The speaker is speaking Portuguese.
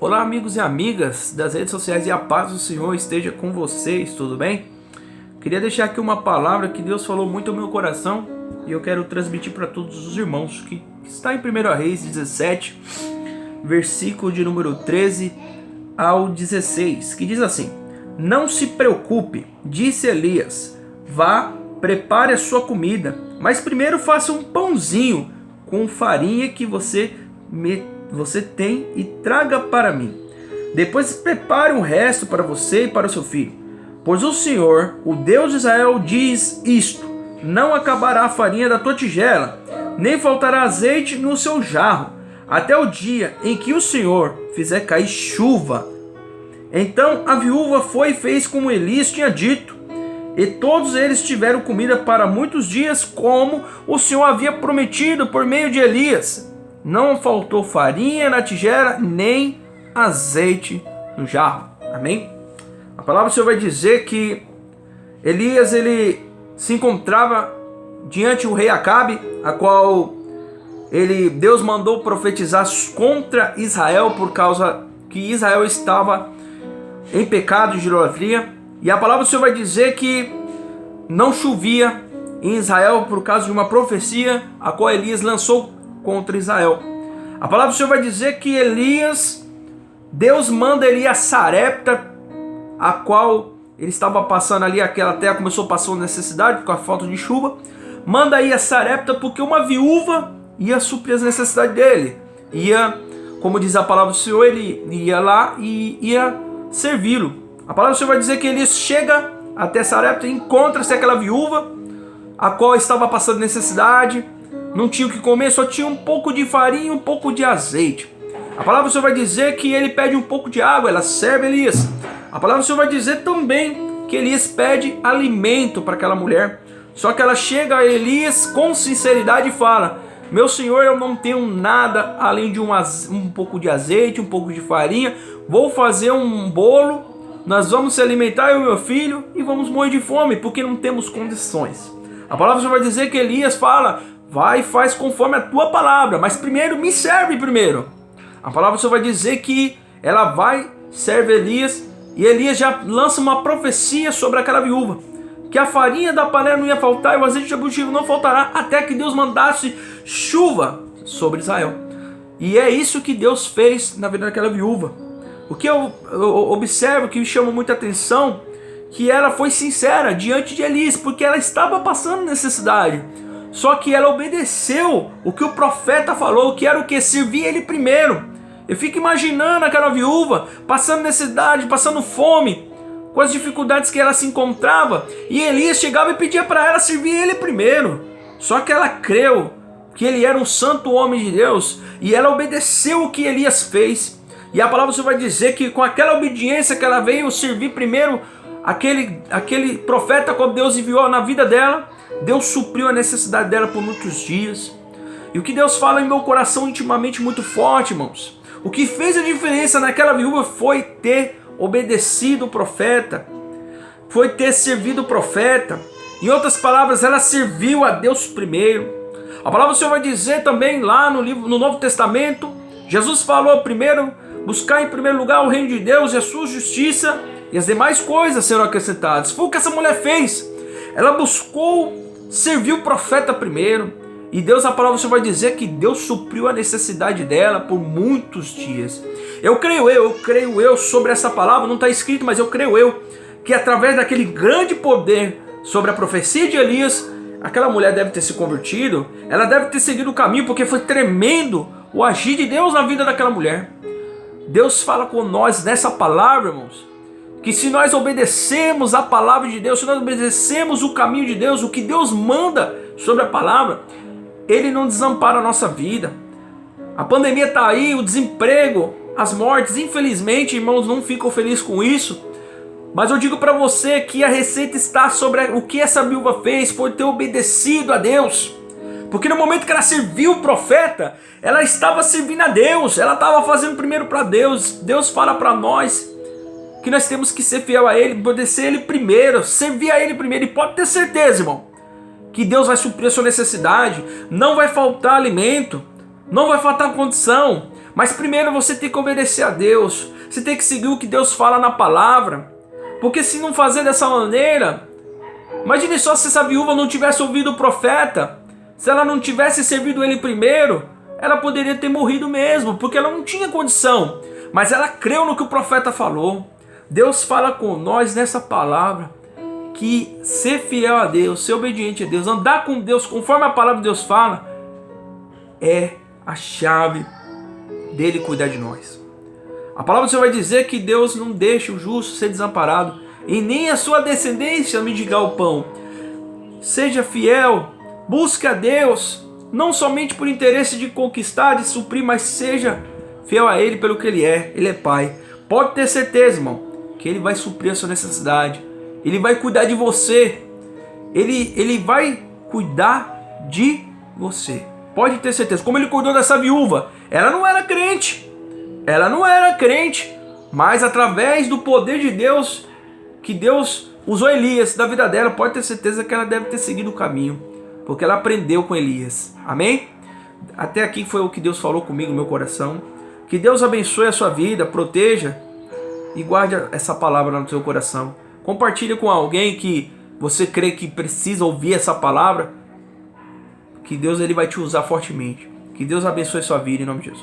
Olá, amigos e amigas das redes sociais, e a paz do Senhor esteja com vocês, tudo bem? Queria deixar aqui uma palavra que Deus falou muito ao meu coração e eu quero transmitir para todos os irmãos, que está em 1 Reis 17, versículo de número 13 ao 16, que diz assim: Não se preocupe, disse Elias, vá, prepare a sua comida, mas primeiro faça um pãozinho com farinha que você tem e traga para mim. Depois prepare o resto para você e para o seu filho. Pois o Senhor, o Deus de Israel, diz isto: não acabará a farinha da tua tigela, nem faltará azeite no seu jarro, até o dia em que o Senhor fizer cair chuva. Então a viúva foi e fez como Elias tinha dito, e todos eles tiveram comida para muitos dias, como o Senhor havia prometido por meio de Elias. Não faltou farinha na tigela, nem azeite no jarro. Amém? A palavra do Senhor vai dizer que Elias, ele se encontrava diante do rei Acabe, a qual Deus mandou profetizar contra Israel, por causa que Israel estava em pecado de idolatria. E a palavra do Senhor vai dizer que não chovia em Israel por causa de uma profecia a qual Elias lançou contra Israel. A palavra do Senhor vai dizer que Deus manda Elias Sarepta, a qual ele estava passando ali, aquela terra começou a passar necessidade por causa da falta de chuva. Manda aí a Sarepta porque uma viúva ia suprir as necessidades dele. Como diz a palavra do Senhor, ele ia lá e ia servi-lo. A palavra do Senhor vai dizer que Elias chega até Sarepta e encontra-se aquela viúva, a qual estava passando necessidade, não tinha o que comer, só tinha um pouco de farinha e um pouco de azeite. A palavra do Senhor vai dizer que ele pede um pouco de água, ela serve Elias. A palavra do Senhor vai dizer também que Elias pede alimento para aquela mulher. Só que ela chega a Elias com sinceridade e fala: meu senhor, eu não tenho nada além de um pouco de azeite, um pouco de farinha. Vou fazer um bolo, nós vamos se alimentar, eu e meu filho, e vamos morrer de fome, porque não temos condições. A palavra do Senhor vai dizer que Elias fala: vai e faz conforme a tua palavra, mas primeiro me serve primeiro. A palavra do Senhor vai dizer que ela vai, serve Elias, e Elias já lança uma profecia sobre aquela viúva, que a farinha da panela não ia faltar e o azeite de combustível não faltará, até que Deus mandasse chuva sobre Israel. E é isso que Deus fez na vida daquela viúva. O que eu observo, que me chama muita atenção, que ela foi sincera diante de Elias, porque ela estava passando necessidade. Só que ela obedeceu o que o profeta falou, que era o que? Servir ele primeiro. Eu fico imaginando aquela viúva passando necessidade, passando fome, com as dificuldades que ela se encontrava, e Elias chegava e pedia para ela servir ele primeiro. Só que ela creu que ele era um santo homem de Deus, e ela obedeceu o que Elias fez. E a palavra do Senhor vai dizer que com aquela obediência que ela veio servir primeiro aquele profeta que Deus enviou na vida dela, Deus supriu a necessidade dela por muitos dias. E o que Deus fala em meu coração intimamente muito forte, irmãos, o que fez a diferença naquela viúva foi ter obedecido o profeta, foi ter servido o profeta. Em outras palavras, ela serviu a Deus primeiro. A palavra do Senhor vai dizer também lá no Novo Testamento, Jesus falou primeiro: buscar em primeiro lugar o reino de Deus e a sua justiça, e as demais coisas serão acrescentadas. Foi o que essa mulher fez. Ela buscou servir o profeta primeiro. E Deus, a palavra do Senhor vai dizer que Deus supriu a necessidade dela por muitos dias. Eu creio sobre essa palavra, não está escrito, mas eu creio que através daquele grande poder sobre a profecia de Elias, aquela mulher deve ter se convertido, ela deve ter seguido o caminho, porque foi tremendo o agir de Deus na vida daquela mulher. Deus fala com nós nessa palavra, irmãos, que se nós obedecemos a palavra de Deus, se nós obedecemos o caminho de Deus, o que Deus manda sobre a palavra, Ele não desampara a nossa vida. A pandemia está aí, o desemprego, as mortes, infelizmente, irmãos, não ficam felizes com isso. Mas eu digo para você que a receita está sobre o que essa viúva fez, foi ter obedecido a Deus. Porque no momento que ela serviu o profeta, ela estava servindo a Deus, ela estava fazendo primeiro para Deus. Deus fala para nós que nós temos que ser fiel a Ele, obedecer a Ele primeiro, servir a Ele primeiro. E pode ter certeza, irmão, que Deus vai suprir a sua necessidade, não vai faltar alimento, não vai faltar condição, Mas primeiro você tem que obedecer a Deus. Você tem que seguir o que Deus fala na palavra. Porque se não fazer dessa maneira, imagine só se essa viúva não tivesse ouvido o profeta. Se ela não tivesse servido ele primeiro, ela poderia ter morrido mesmo, porque ela não tinha condição. Mas ela creu no que o profeta falou. Deus fala com nós nessa palavra que ser fiel a Deus, ser obediente a Deus, andar com Deus conforme a palavra de Deus fala, é a chave dele cuidar de nós. A palavra do Senhor vai dizer que Deus não deixa o justo ser desamparado e nem a sua descendência mendigar o pão. Seja fiel, busque a Deus, não somente por interesse de conquistar, de suprir, mas seja fiel a Ele pelo que Ele é. Ele é Pai. Pode ter certeza, irmão, que Ele vai suprir a sua necessidade. Ele vai cuidar de você. Ele vai cuidar de você. Pode ter certeza. Como Ele cuidou dessa viúva. Ela não era crente. Ela não era crente. Mas através do poder de Deus, que Deus usou Elias da vida dela, pode ter certeza que ela deve ter seguido o caminho. Porque ela aprendeu com Elias. Amém? Até aqui foi o que Deus falou comigo no meu coração. Que Deus abençoe a sua vida, proteja e guarde essa palavra no seu coração. Compartilhe com alguém que você crê que precisa ouvir essa palavra. Que Deus ele vai te usar fortemente. Que Deus abençoe a sua vida em nome de Jesus.